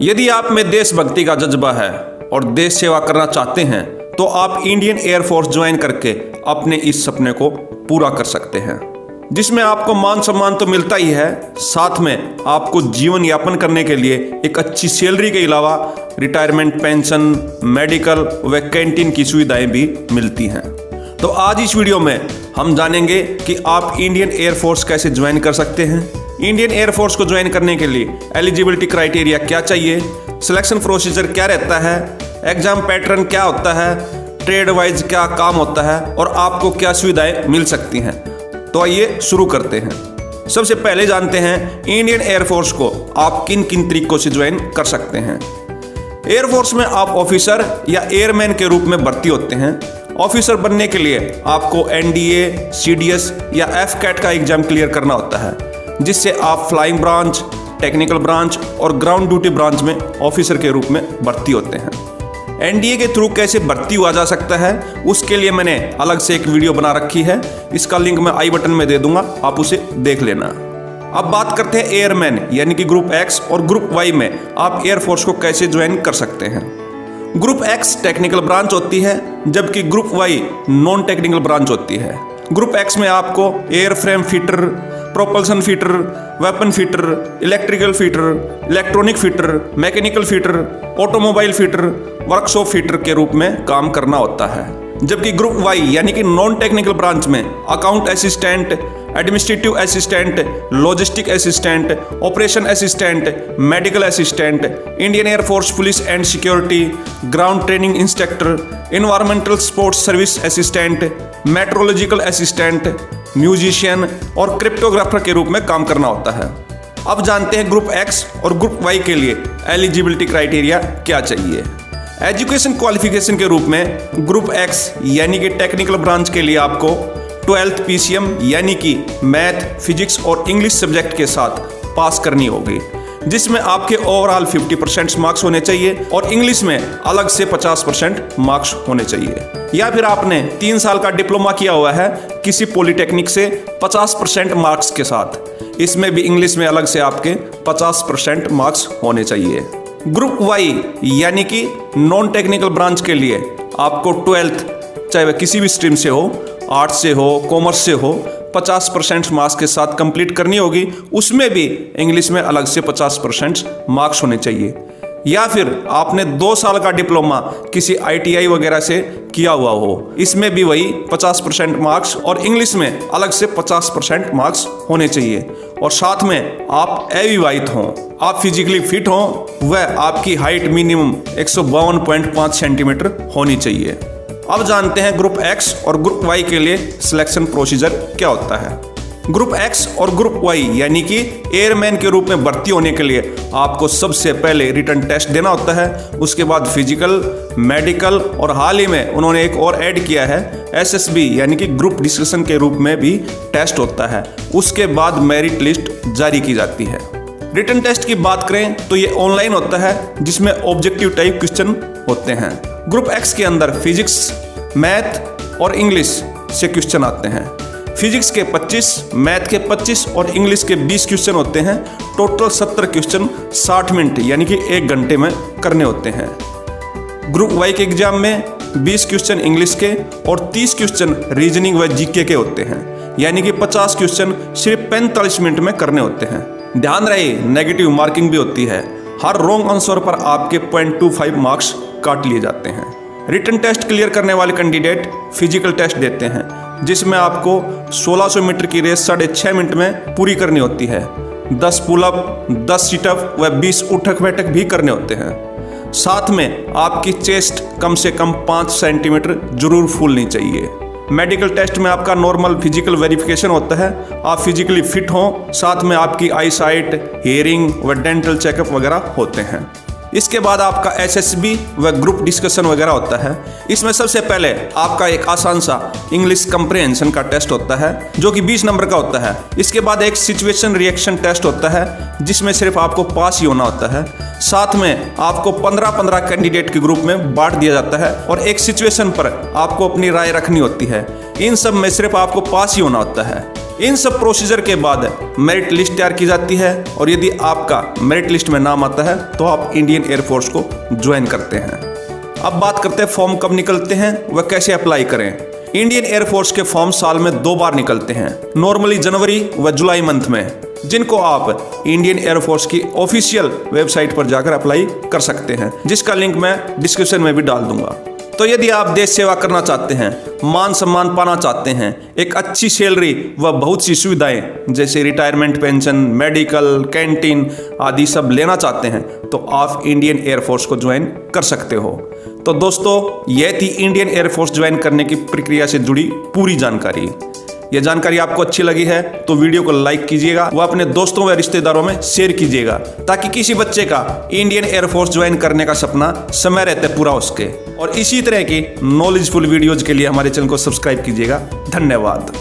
यदि आप में देशभक्ति का जज्बा है और देश सेवा करना चाहते हैं तो आप इंडियन एयरफोर्स ज्वाइन करके अपने इस सपने को पूरा कर सकते हैं, जिसमें आपको मान सम्मान तो मिलता ही है, साथ में आपको जीवन यापन करने के लिए एक अच्छी सैलरी के अलावा रिटायरमेंट पेंशन, मेडिकल व कैंटीन की सुविधाएं भी मिलती हैं। तो आज इस वीडियो में हम जानेंगे कि आप इंडियन एयरफोर्स कैसे ज्वाइन कर सकते हैं, इंडियन एयरफोर्स को ज्वाइन करने के लिए एलिजिबिलिटी क्राइटेरिया क्या चाहिए, सिलेक्शन प्रोसीजर क्या रहता है, एग्जाम पैटर्न क्या होता है, ट्रेड वाइज क्या काम होता है और आपको क्या सुविधाएं मिल सकती हैं। तो आइए शुरू करते हैं। सबसे पहले जानते हैं इंडियन एयरफोर्स को आप किन किन तरीकों से ज्वाइन कर सकते हैं। एयरफोर्स में आप ऑफिसर या एयरमैन के रूप में भर्ती होते हैं। ऑफिसर बनने के लिए आपको NDA, CDS या FCAT का एग्जाम क्लियर करना होता है, जिससे आप फ्लाइंग ब्रांच, टेक्निकल ब्रांच और ग्राउंड ड्यूटी ब्रांच में ऑफिसर के रूप में भर्ती होते हैं। NDA के थ्रू कैसे भर्ती हुआ जा सकता है, उसके लिए मैंने अलग से एक वीडियो बना रखी है, इसका लिंक मैं आई बटन में दे दूंगा, आप उसे देख लेना। अब बात करते हैं एयरमैन यानी कि ग्रुप X और ग्रुप Y में आप एयरफोर्स को कैसे ज्वाइन कर सकते हैं। ग्रुप X टेक्निकल ब्रांच होती है, जबकि group Y non technical branch होती है। ग्रुप X में आपको airframe fitter, propulsion fitter, weapon fitter, electrical fitter, electronic fitter, mechanical fitter, automobile fitter, workshop fitter के रूप में काम करना होता है। जबकि ग्रुप Y यानी कि नॉन टेक्निकल ब्रांच में account assistant, administrative assistant, logistic assistant, operation assistant, medical assistant, Indian air force police and security, ground training instructor, environmental sports service assistant, meteorological assistant, musician और क्रिप्टोग्राफर के रूप में काम करना होता है। अब जानते हैं ग्रुप X और ग्रुप Y के लिए एलिजिबिलिटी क्राइटेरिया क्या चाहिए। एजुकेशन क्वालिफिकेशन के रूप में ग्रुप X यानी कि टेक्निकल ब्रांच के लिए आपको 12th PCM यानी कि मैथ, फिजिक्स और इंग्लिश सब्जेक्ट के साथ पास करनी होगी, जिसमें आपके ओवरऑल 50% मार्क्स होने चाहिए और इंग्लिश में अलग से 50% मार्क्स होने चाहिए। या फिर आपने 3 साल का डिप्लोमा किया हुआ है किसी पॉलिटेक्निक से 50% मार्क्स के साथ, इसमें भी इंग्लिश में अलग से आपके 50% मार्क्स होने चाहिए। ग्रुप Y यानी कि नॉन टेक्निकल ब्रांच के लिए आपको 12th चाहे वह किसी भी स्ट्रीम से हो, आर्ट्स से हो, कॉमर्स से हो, 50% मार्क्स के साथ कंप्लीट करनी होगी, उसमें भी इंग्लिश में अलग से 50% मार्क्स होने चाहिए। या फिर आपने 2 साल का डिप्लोमा किसी ITI वगैरह से किया हुआ हो, इसमें भी वही 50% मार्क्स और इंग्लिश में अलग से 50% मार्क्स होने चाहिए। और साथ में आप अविवाहित हों, आप फिजिकली फिट हों, वह आपकी हाइट मिनिमम 152.5 सेंटीमीटर होनी चाहिए। अब जानते हैं ग्रुप X और ग्रुप Y के लिए सिलेक्शन प्रोसीजर क्या होता है। ग्रुप X और ग्रुप Y यानी कि एयरमैन के रूप में भर्ती होने के लिए आपको सबसे पहले रिटन टेस्ट देना होता है, उसके बाद फिजिकल, मेडिकल और हाल ही में उन्होंने एक और ऐड किया है SSB यानी कि ग्रुप डिस्कशन के रूप में भी टेस्ट होता है। उसके बाद मेरिट लिस्ट जारी की जाती है। रिटन टेस्ट की बात करें तो ये ऑनलाइन होता है, जिसमें ऑब्जेक्टिव टाइप क्वेश्चन होते हैं। ग्रुप X के अंदर फिजिक्स, मैथ और इंग्लिश से क्वेश्चन आते हैं। फिजिक्स के 25, मैथ के 25 और इंग्लिश के 20 क्वेश्चन होते हैं। टोटल 70 क्वेश्चन 60 मिनट यानी कि 1 घंटे में करने होते हैं। ग्रुप Y के एग्जाम में 20 क्वेश्चन इंग्लिश के और 30 क्वेश्चन रीजनिंग व GK के होते हैं, यानी कि 50 क्वेश्चन सिर्फ 45 मिनट में करने होते हैं। ध्यान रहे नेगेटिव मार्किंग भी होती है, हर रॉन्ग आंसर पर आपके 0.25 मार्क्स काट लिए जाते हैं। रिटन टेस्ट क्लियर करने वाले कैंडिडेट फिजिकल टेस्ट देते हैं, जिसमें आपको 1600 मीटर की रेस 6.5 मिनट में पूरी करनी होती है। 10 पुलअप, 10 सिटअप व 20 उठक बैठक भी करने होते हैं। साथ में आपकी चेस्ट कम से कम 5 सेंटीमीटर जरूर फूलनी चाहिए। मेडिकल टेस्ट में आपका नॉर्मल फिजिकल वेरिफिकेशन होता है, आप फिजिकली फिट हों, साथ में आपकी आई साइट, हियरिंग व डेंटल चेकअप वगैरह होते हैं। इसके बाद आपका SSB व ग्रुप डिस्कशन वगैरह होता है। इसमें सबसे पहले आपका एक आसान सा इंग्लिश कंप्रिहेंशन का टेस्ट होता है, जो कि 20 नंबर का होता है। इसके बाद एक सिचुएशन रिएक्शन टेस्ट होता है, जिसमें सिर्फ आपको पास ही होना होता है। साथ में आपको 15-15 कैंडिडेट के ग्रुप में बांट दिया जाता है और एक सिचुएशन पर आपको अपनी राय रखनी होती है। इन सब में सिर्फ आपको पास ही होना होता है। इन सब प्रोसीजर के बाद मेरिट लिस्ट तैयार की जाती है और यदि आपका मेरिट लिस्ट में नाम आता है तो आप इंडियन एयरफोर्स को ज्वाइन करते हैं। अब बात करते हैं फॉर्म कब निकलते हैं व कैसे अप्लाई करें। इंडियन एयरफोर्स के फॉर्म साल में 2 बार निकलते हैं, नॉर्मली जनवरी व जुलाई मंथ में, जिनको आप इंडियन एयरफोर्स की ऑफिशियल वेबसाइट पर जाकर अप्लाई कर सकते हैं, जिसका लिंक मैं डिस्क्रिप्शन में भी डाल दूंगा। तो यदि आप देश सेवा करना चाहते हैं, मान सम्मान पाना चाहते हैं, एक अच्छी सैलरी व बहुत सी सुविधाएं जैसे रिटायरमेंट पेंशन, मेडिकल, कैंटीन आदि सब लेना चाहते हैं तो आप इंडियन एयरफोर्स को ज्वाइन कर सकते हो। तो दोस्तों, यह थी इंडियन एयरफोर्स ज्वाइन करने की प्रक्रिया से जुड़ी पूरी जानकारी। यह जानकारी आपको अच्छी लगी है तो वीडियो को लाइक कीजिएगा व अपने दोस्तों व रिश्तेदारों में शेयर कीजिएगा, ताकि किसी बच्चे का इंडियन एयरफोर्स ज्वाइन करने का सपना समय रहते पूरा हो सके। और इसी तरह की नॉलेजफुल वीडियोज के लिए हमारे चैनल को सब्सक्राइब कीजिएगा। धन्यवाद।